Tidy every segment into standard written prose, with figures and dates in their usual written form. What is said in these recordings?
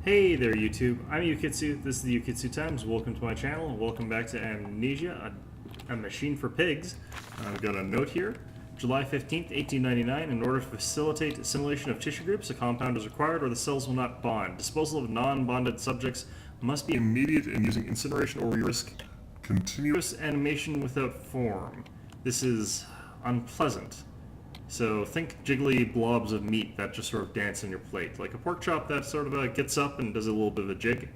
Hey there YouTube, I'm Yukitsu, this is the Yukitsu Times, welcome to my channel, and welcome back to Amnesia, a machine for pigs. I've got a note here, July 15th, 1899, in order to facilitate assimilation of tissue groups, a compound is required or the cells will not bond. Disposal of non-bonded subjects must be immediate and using incineration or we risk continuous animation without form. This is unpleasant. So think jiggly blobs of meat that just sort of dance on your plate, like a pork chop that sort of gets up and does a little bit of a jig.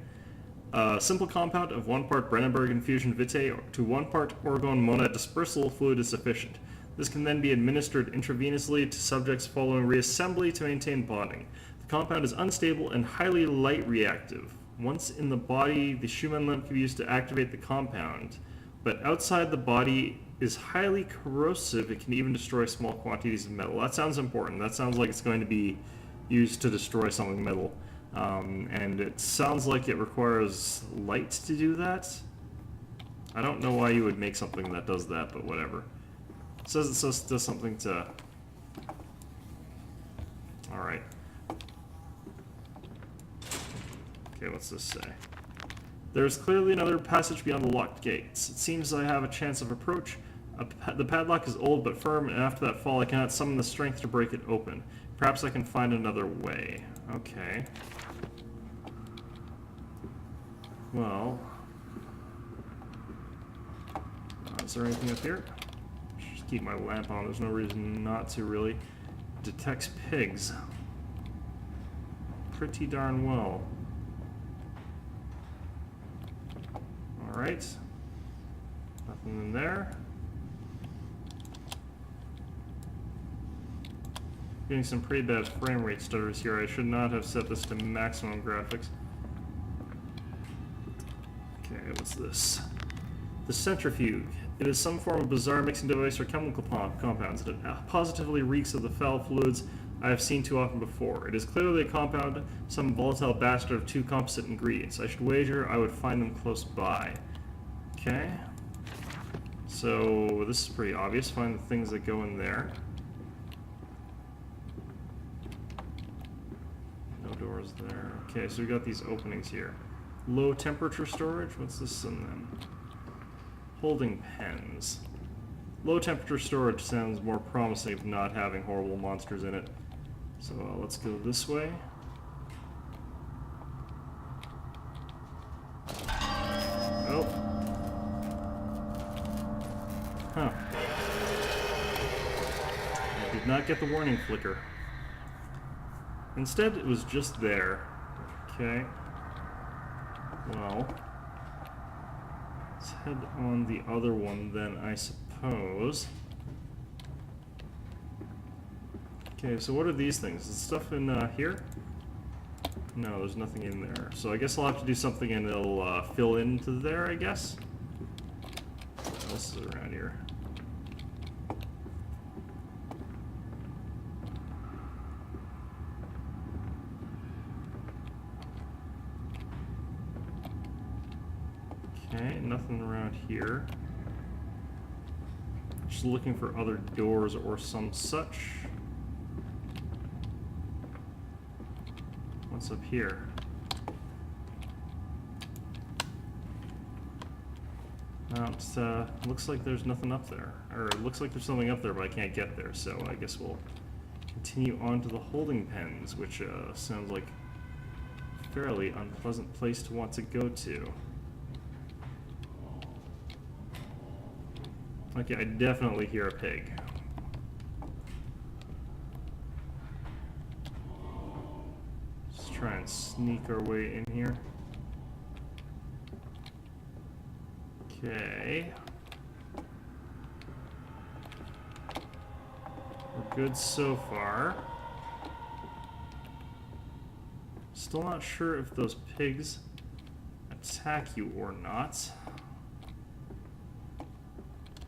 A simple compound of 1 part Brandenburg infusion vitae to 1 part orgone monad dispersal fluid is sufficient. This can then be administered intravenously to subjects following reassembly to maintain bonding. The compound is unstable and highly light reactive. Once in the body, the Schumann lamp can be used to activate the compound, but outside the body is highly corrosive. It can even destroy small quantities of metal. That sounds important. That sounds like it's going to be used to destroy something metal. And it sounds like it requires light to do that. I don't know why you would make something that does that, but whatever. It says it does something to... Alright. Okay, what's this say? There is clearly another passage beyond the locked gates. It seems I have a chance of approach. The padlock is old but firm, and after that fall I cannot summon the strength to break it open. Perhaps I can find another way. Okay. Well... is there anything up here? Just keep my lamp on. There's no reason not to, really. Detects pigs. Pretty darn well. Alright. Nothing in there. Getting some pretty bad frame rate stutters here. I should not have set this to maximum graphics. Okay, what's this? The centrifuge. It is some form of bizarre mixing device or chemical compounds. It positively reeks of the foul fluids I have seen too often before. It is clearly a compound, some volatile bastard of 2 composite ingredients. I should wager I would find them close by. Okay. So this is pretty obvious. Find the things that go in there. No doors there. Okay, so we got these openings here. Low temperature storage. What's this in them? Holding pens. Low temperature storage sounds more promising of not having horrible monsters in it. So let's go this way. Oh. Huh. I did not get the warning flicker. Instead, it was just there. Okay. Well, let's head on the other one then, I suppose. Okay, so what are these things? Is stuff in here? No, there's nothing in there. So I guess I'll have to do something and it'll fill into there, I guess? What else is around here? Okay, nothing around here. Just looking for other doors or some such. What's up here? It looks like there's nothing up there. Or it looks like there's something up there, but I can't get there, so I guess we'll continue on to the holding pens, which sounds like a fairly unpleasant place to want to go to. Okay, I definitely hear a pig. Let's try and sneak our way in here. Okay. We're good so far. Still not sure if those pigs attack you or not.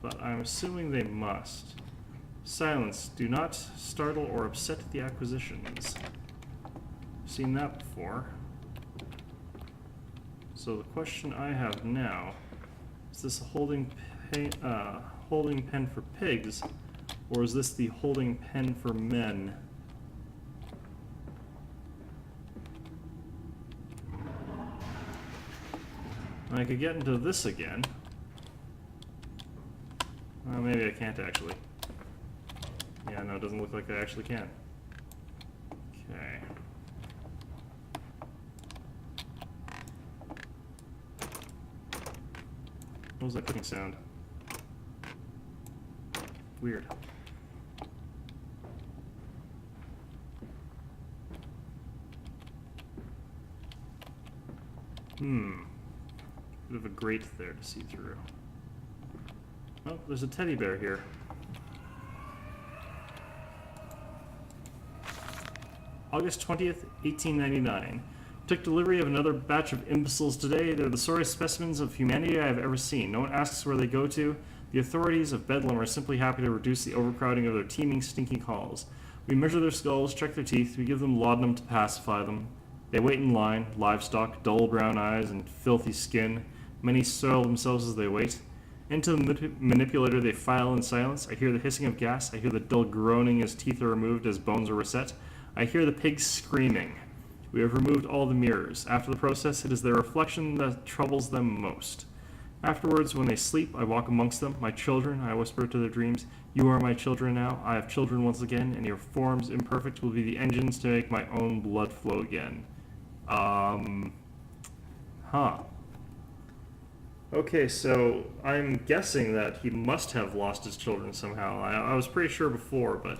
But I'm assuming they must. Silence. Do not startle or upset the acquisitions. Seen that before. So the question I have now, is this a holding pen for pigs, or is this the holding pen for men? I could get into this again. Well, maybe I can't actually. Yeah, no, it doesn't look like I actually can. Okay. What was that clicking sound? Weird. Bit of a grate there to see through. Oh, there's a teddy bear here. August 20th, 1899. Took delivery of another batch of imbeciles today. They're the sorriest specimens of humanity I have ever seen. No one asks where they go to. The authorities of Bedlam are simply happy to reduce the overcrowding of their teeming, stinking halls. We measure their skulls, check their teeth, we give them laudanum to pacify them. They wait in line, livestock, dull brown eyes, and filthy skin. Many soil themselves as they wait. Into the manipulator they file in silence. I hear the hissing of gas. I hear the dull groaning as teeth are removed, as bones are reset. I hear the pigs screaming. We have removed all the mirrors. After the process, it is their reflection that troubles them most. Afterwards, when they sleep, I walk amongst them. My children, I whisper to their dreams. You are my children now. I have children once again, and your forms imperfect will be the engines to make my own blood flow again. Okay, so I'm guessing that he must have lost his children somehow. I was pretty sure before, but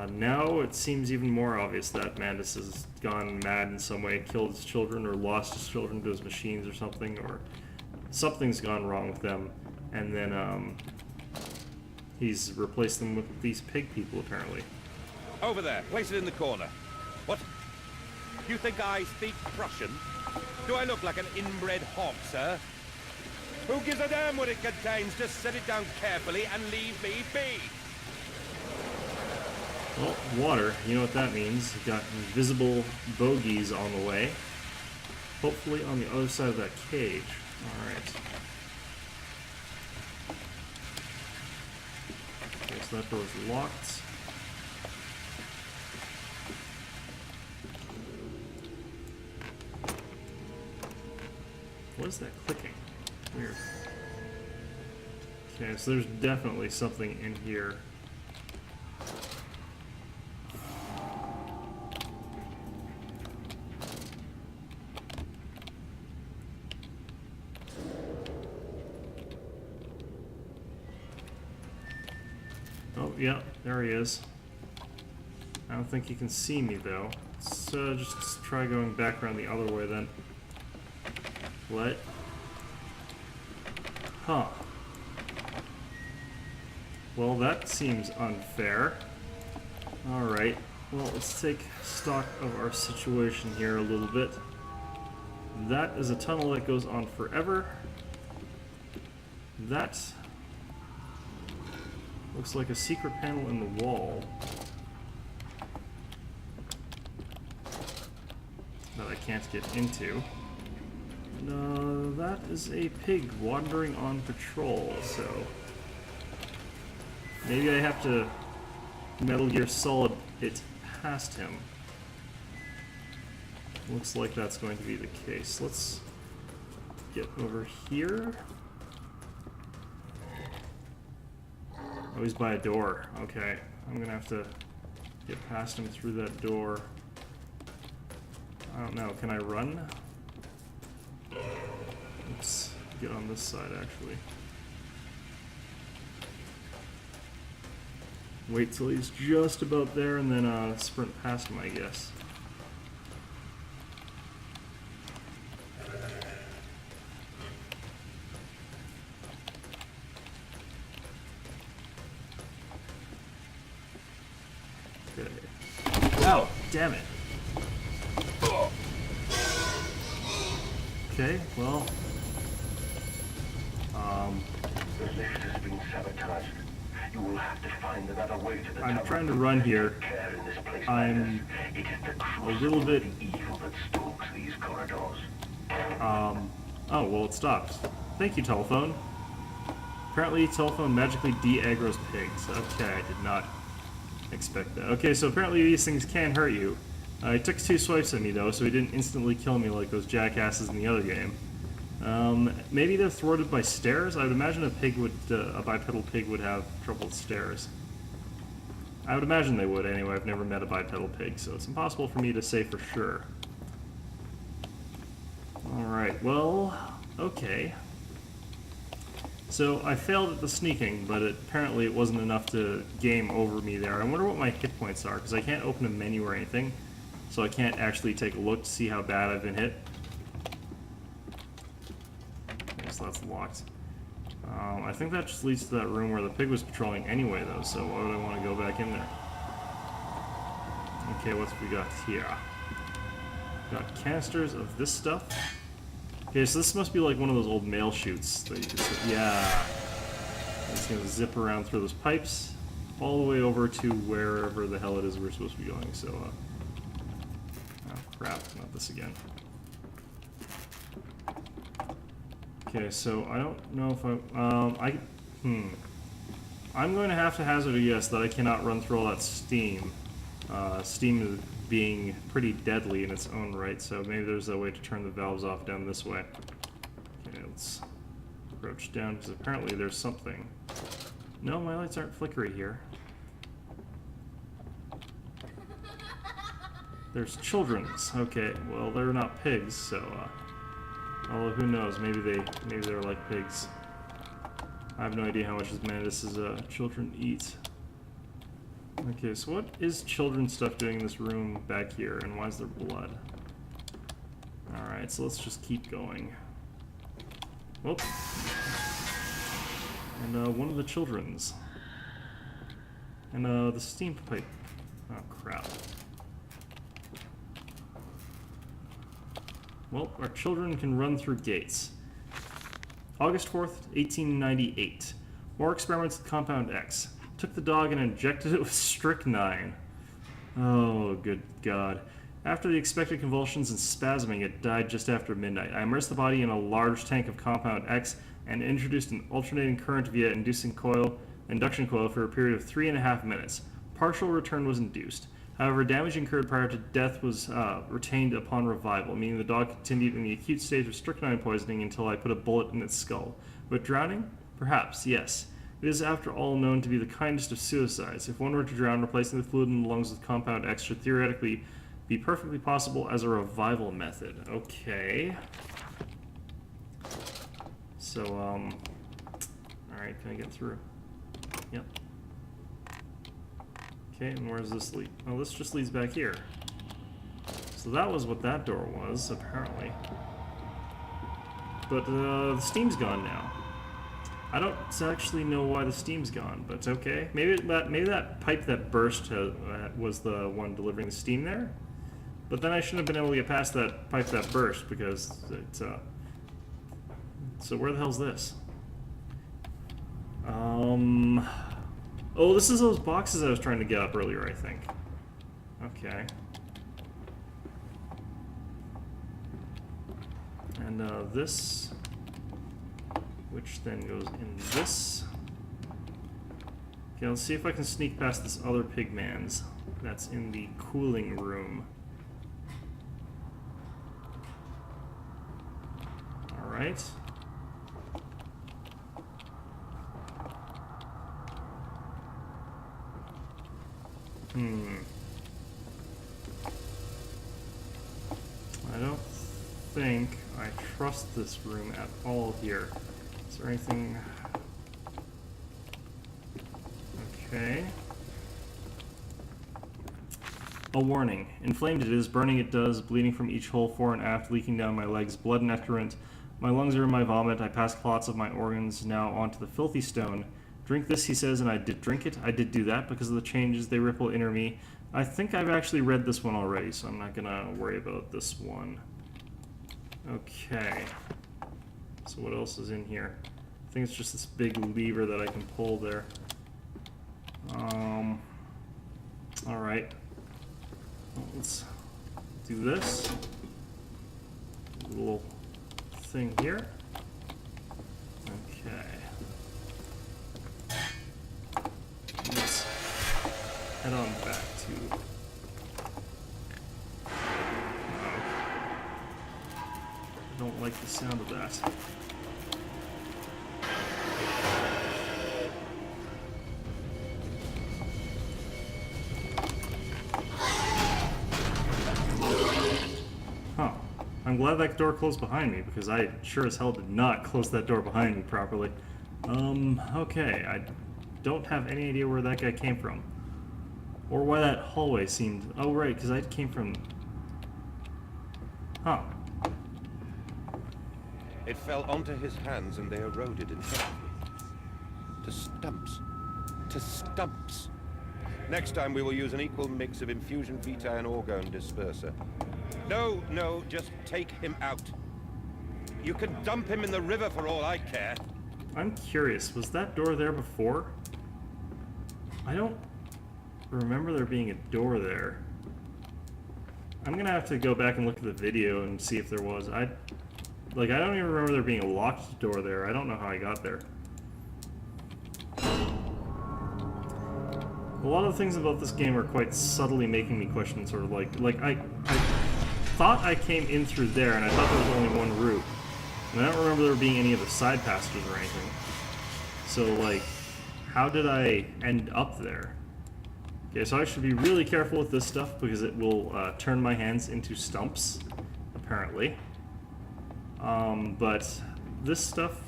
now it seems even more obvious that Mandus has gone mad in some way, killed his children, or lost his children to his machines or something, or something's gone wrong with them, and then he's replaced them with these pig people, apparently. Over there, place it in the corner. What? You think I speak Prussian? Do I look like an inbred hog, sir? Who gives a damn what it contains? Just set it down carefully and leave me be. Well, water, you know what that means. You've got invisible bogeys on the way. Hopefully on the other side of that cage. Alright. Okay, so that door's locked. What is that clicking? Weird. Okay, so there's definitely something in here. Oh, yeah, there he is. I don't think he can see me, though. Let's just try going back around the other way, then. What? Huh. Well, that seems unfair. Alright, well, let's take stock of our situation here a little bit. That is a tunnel that goes on forever. That looks like a secret panel in the wall that I can't get into. And, that is a pig wandering on patrol, so maybe I have to Metal Gear Solid it past him. Looks like that's going to be the case. Let's get over here. Oh, he's by a door. Okay, I'm gonna have to get past him through that door. I don't know, can I run? Let's get on this side, actually. Wait till he's just about there and then sprint past him, I guess. Okay. Oh, damn it. Okay, well. The lift has been sabotaged. You will have to find another way to the I'm tower. trying to run here. In this place I'm it is the a little bit. evil that stalks these corridors. Oh, well, it stopped. Thank you, telephone. Apparently, telephone magically de-aggroes pigs. Okay, I did not expect that. Okay, so apparently these things can hurt you. He took 2 swipes at me, though, so he didn't instantly kill me like those jackasses in the other game. Maybe they're thwarted by stairs? I would imagine a bipedal pig would have trouble with stairs. I would imagine they would anyway. I've never met a bipedal pig, so it's impossible for me to say for sure. Alright, well, okay. So I failed at the sneaking, but apparently it wasn't enough to game over me there. I wonder what my hit points are, because I can't open a menu or anything, so I can't actually take a look to see how bad I've been hit. Okay, so that's locked. I think that just leads to that room where the pig was patrolling anyway, though, so why would I want to go back in there? Okay, what's we got here? Got canisters of this stuff. Okay, so this must be like one of those old mail chutes that you can see. Yeah. It's going to zip around through those pipes all the way over to wherever the hell it is we're supposed to be going, so, oh, crap, not this again. Okay, so I don't know if I'm going to have to hazard a guess that I cannot run through all that steam. Steam is being pretty deadly in its own right, so maybe there's a way to turn the valves off down this way. Okay, let's approach down, because apparently there's something. No, my lights aren't flickery here. There's children's. Okay, well, they're not pigs, so, although who knows, maybe they're like pigs. I have no idea how much Mantis's children eat. Okay, so what is children's stuff doing in this room back here, and why is there blood? Alright, so let's just keep going. Whoop. And one of the children's. And the steam pipe. Oh, crap. Well, our children can run through gates. August 4th, 1898. More experiments with Compound X. Took the dog and injected it with strychnine. Oh, good God. After the expected convulsions and spasming, it died just after midnight. I immersed the body in a large tank of Compound X and introduced an alternating current via induction coil for a period of 3.5 minutes. Partial return was induced. However, damage incurred prior to death was retained upon revival, meaning the dog continued in the acute stage of strychnine poisoning until I put a bullet in its skull. But drowning? Perhaps, yes. It is, after all, known to be the kindest of suicides. If one were to drown, replacing the fluid in the lungs with Compound X should theoretically be perfectly possible as a revival method. Okay. So, alright, can I get through? Yep. Okay, and where does this lead? Oh, this just leads back here. So that was what that door was, apparently. But, the steam's gone now. I don't actually know why the steam's gone, but okay. Maybe that pipe that burst was the one delivering the steam there? But then I shouldn't have been able to get past that pipe that burst, because it's, So where the hell's this? Oh, this is those boxes I was trying to get up earlier, I think. Okay. And, this... which then goes in this. Okay, let's see if I can sneak past this other pigman's that's in the cooling room. Alright. I don't think I trust this room at all here. Is there anything... Okay. A warning. Inflamed it is, burning it does, bleeding from each hole fore and aft, leaking down my legs, blood nectarant. My lungs are in my vomit, I pass clots of my organs now onto the filthy stone. Drink this, he says, and I did drink it. I did do that because of the changes they ripple inner me. I think I've actually read this one already, so I'm not gonna worry about this one. Okay. So what else is in here? I think it's just this big lever that I can pull there. Alright. Well, let's do this. A little thing here. Okay. Let's head on back to... don't like the sound of that. Huh. I'm glad that door closed behind me, because I sure as hell did not close that door behind me properly. Okay, I don't have any idea where that guy came from. Or why that hallway seemed... Oh, right, because I came from... Huh. It fell onto his hands and they eroded infinitely. To stumps. To stumps. Next time we will use an equal mix of infusion vitae and orgone disperser. No, no, just take him out. You can dump him in the river for all I care. I'm curious, was that door there before? I don't remember there being a door there. I'm gonna have to go back and look at the video and see if there was. I don't even remember there being a locked door there. I don't know how I got there. A lot of the things about this game are quite subtly making me question, sort of like I thought I came in through there, and I thought there was only one route. And I don't remember there being any of the side passages or anything. So, like, how did I end up there? Okay, so I should be really careful with this stuff because it will turn my hands into stumps, apparently. But this stuff,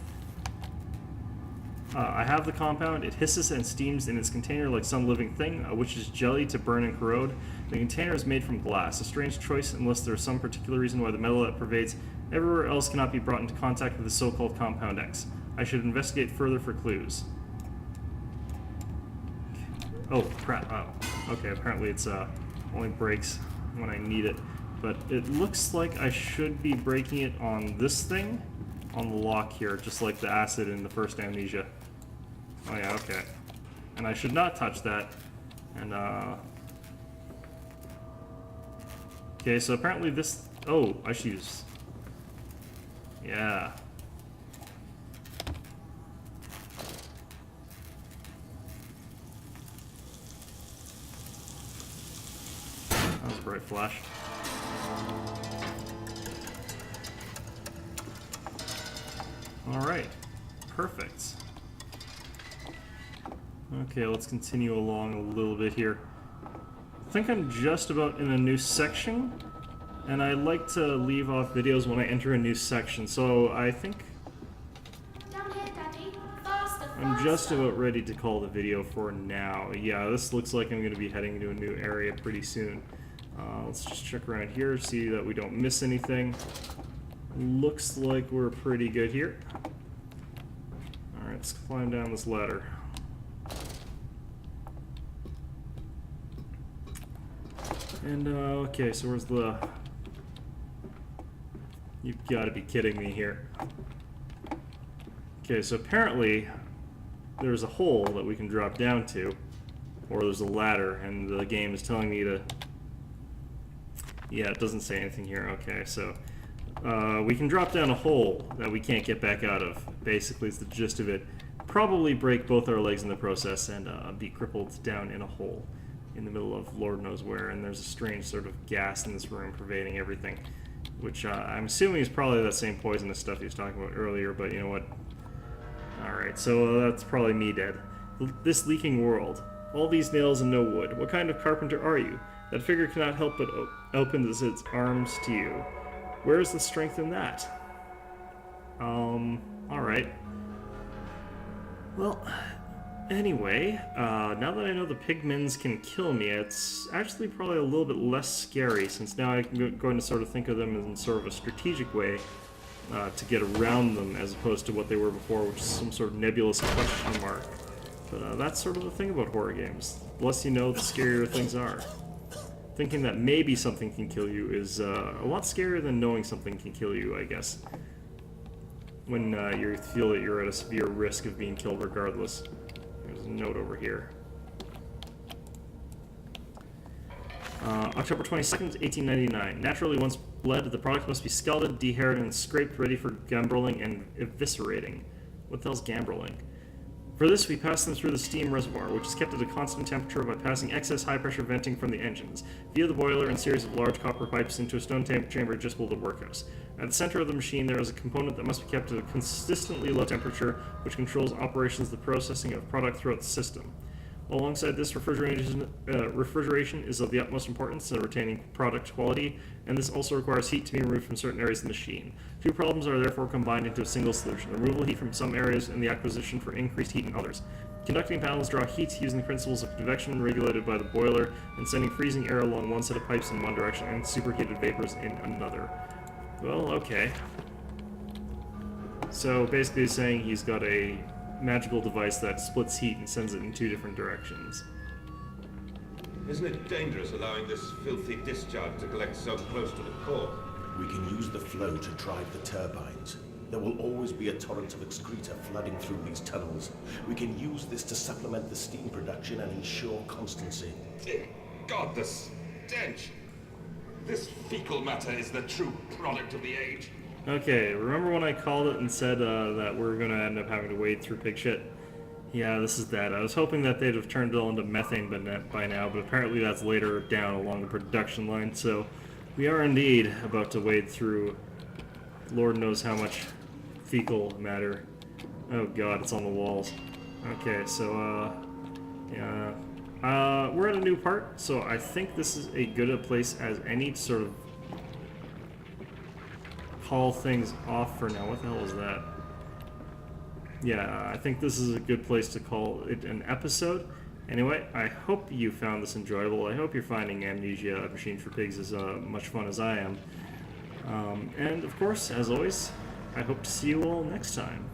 I have the compound. It hisses and steams in its container like some living thing, which is jelly to burn and corrode. The container is made from glass, a strange choice unless there is some particular reason why the metal that pervades everywhere else cannot be brought into contact with the so-called Compound X. I should investigate further for clues. Oh, crap. Oh, okay, apparently it's only breaks when I need it. But it looks like I should be breaking it on this thing, on the lock here, just like the acid in the first Amnesia. Oh yeah, okay. And I should not touch that. And, okay, so apparently this... Oh, I should use... Yeah. That was a bright flash. Alright. Perfect. Okay, let's continue along a little bit here. I think I'm just about in a new section, and I like to leave off videos when I enter a new section, so I think Down here, Daddy. Faster, I'm just about ready to call the video for now. Yeah, this looks like I'm going to be heading to a new area pretty soon. Let's just check around here, see that we don't miss anything. Looks like we're pretty good here. Alright, let's climb down this ladder. And, okay, so where's the... You've got to be kidding me here. Okay, so apparently there's a hole that we can drop down to, or there's a ladder, and the game is telling me to... Yeah, it doesn't say anything here. Okay, so we can drop down a hole that we can't get back out of. Basically, is the gist of it. Probably break both our legs in the process and be crippled down in a hole in the middle of Lord knows where. And there's a strange sort of gas in this room pervading everything, which I'm assuming is probably that same poisonous stuff he was talking about earlier, but you know what? Alright, so that's probably me dead. This leaking world. All these nails and no wood. What kind of carpenter are you? That figure cannot help but open its arms to you. Where is the strength in that? Alright. Well, anyway, now that I know the pigments can kill me, it's actually probably a little bit less scary, since now I'm going to sort of think of them in sort of a strategic way to get around them, as opposed to what they were before, which is some sort of nebulous question mark. But that's sort of the thing about horror games. The less you know, the scarier things are. Thinking that maybe something can kill you is a lot scarier than knowing something can kill you, I guess. When you feel that you're at a severe risk of being killed regardless. There's a note over here. October 22nd, 1899. Naturally, once bled, the product must be scalded, dehaired, and scraped, ready for gambroling and eviscerating. What the hell's gambroling? For this, we pass them through the steam reservoir, which is kept at a constant temperature by passing excess high-pressure venting from the engines, via the boiler and series of large copper pipes into a stone chamber just below the workhouse. At the center of the machine, there is a component that must be kept at a consistently low temperature, which controls operations of the processing of product throughout the system. Alongside this, refrigeration is of the utmost importance in retaining product quality, and this also requires heat to be removed from certain areas of the machine. Two problems are therefore combined into a single solution: the removal of heat from some areas and the acquisition for increased heat in others. Conducting panels draw heat using the principles of convection regulated by the boiler and sending freezing air along one set of pipes in one direction and superheated vapors in another. Well, okay. So basically he's saying he's got a magical device that splits heat and sends it in two different directions. Isn't it dangerous allowing this filthy discharge to collect so close to the core? We can use the flow to drive the turbines. There will always be a torrent of excreta flooding through these tunnels. We can use this to supplement the steam production and ensure constancy. Dear God, the stench! This fecal matter is the true product of the age. Okay, remember when I called it and said that we're going to end up having to wade through pig shit? Yeah, this is that. I was hoping that they'd have turned it all into methane by now, but apparently that's later down along the production line, so we are indeed about to wade through Lord knows how much fecal matter. Oh god, it's on the walls. Okay, so, yeah. We're at a new part, so I think this is as good a place as any to sort of call things off for now. What the hell is that? Yeah, I think this is a good place to call it an episode. Anyway, I hope you found this enjoyable. I hope you're finding Amnesia, A Machine for Pigs, as much fun as I am. And of course, as always, I hope to see you all next time.